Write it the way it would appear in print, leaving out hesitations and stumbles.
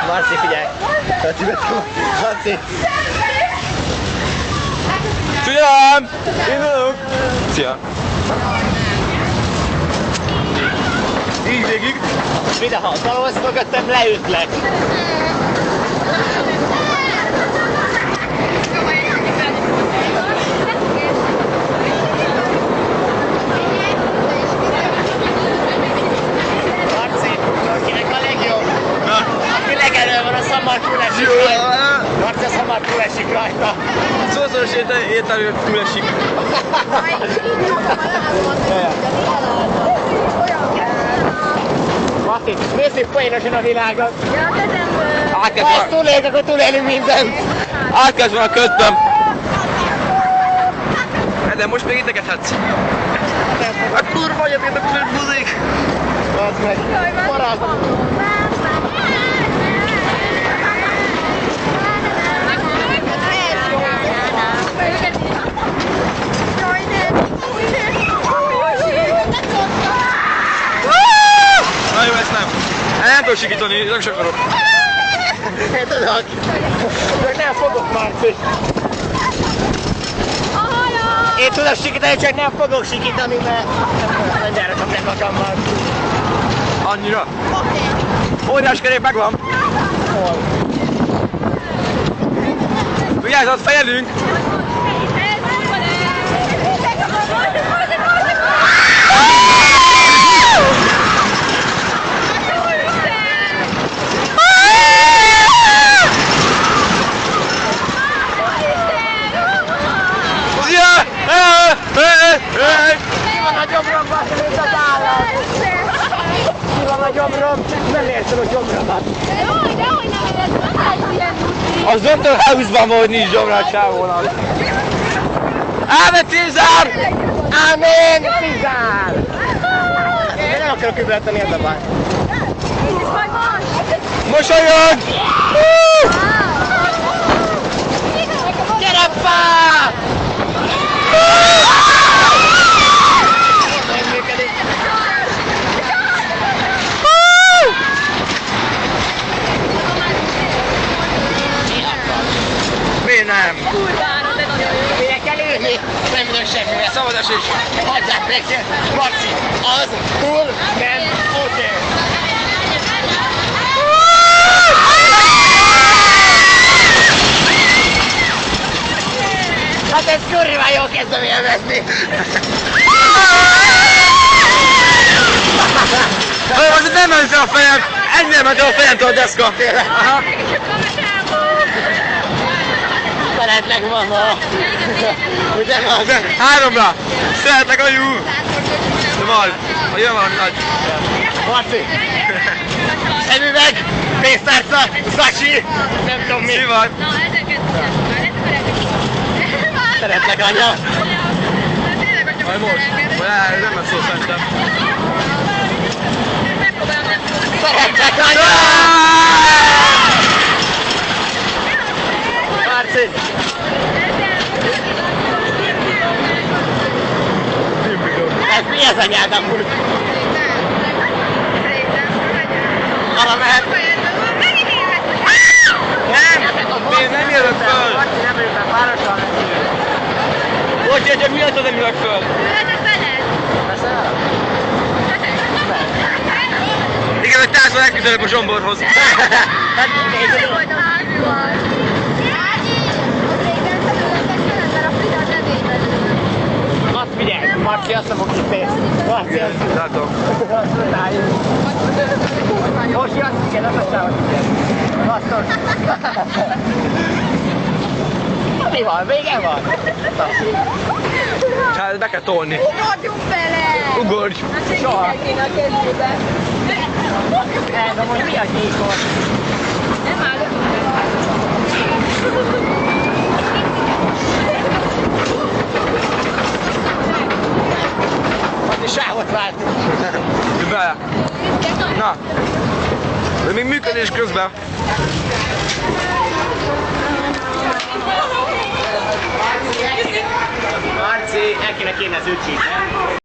Marci, figyelj! Marci! Figyelem! Indulunk! Szia! Így végig! Ide, ha szalolsz mögöttem, leütlek! Marci, akinek a legjobb? Aki legelő van, az hamar túlesik rajta. Marci, az hamar túlesik rajta. Szószoros értelmű túlesik. Marci, nézzük poénosan a világot. Ha Átkezd ezt túlélünk, akkor túlélünk mindent. van a ködbem. De most még idegethetsz. A kurva anyat érdekel, hogy buzik. Az meg. Marad. Na jó, ezt nem. Nem tudok sikítani, nem is akarok. Én tudok. Csak nem fogok, Marci. Én tudok sikítani, csak nem fogok sikítani, mert nem gyárok meg magammal. Annyira. Óriás kerék megvan. Hol? Vigyázzat, fejelünk! Ki van a gyomromban, mint az állat? Ki van a gyomrom? Nem értem a gyomromat. Dehogy nem értem, ilyen buci. Az Dr. House-ban volt, nincs gyomra a csávónak. Ámen Cézár! Ámen Cézár! Én nem akarok üvölteni, ez a baj. Mosolyog! Gyere, pá! Nem működik. Miért nem? Mire kell ülni? Nem tudok semmivel. Szabadás is. Hagyják meg! Marci, az túl nem oké. Hát ez kurva jól kezdem élvezni! Az nem ment fel a fejem! Ennél ment a fejemtől a deszka! Aha. Szeretlek, mama! Ugye, mama? Háromra! Szeretlek, anyu! De majd, ha jön valami nagy. Marci! Szemüveg, pénztárca, zacsi, nem tudom mi. Mi van? Szeretlek, anya! Majd most. Vagy nem lesz szó szerintem. Szeretlek, anya! Marci! Ez mi az anyád amúgy? Arra mehet? Én nem jövök föl! Marci nem jövök fel, várossal nem jövök. Hogy érted, miatt nem jövök föl? Beszél? Igen, hogy társul legközelebb a zsomborhoz. Hát nézzük. Azt figyelj, Marci azt nem fog kifejezni. Marci azt. Látom. Most jön, igen, az a sávot kifejezni. Basztos. Mi van? Vége van? Hát be kell tolni. Ugorjunk bele! Ugorj! Soha. Mindenkinek a kezébe. Ez amúgy mi a gyíkor? Nem állok. Marci sávot vált. Be! Na! De még működés közben. Marci, el kéne az ügyét, nem?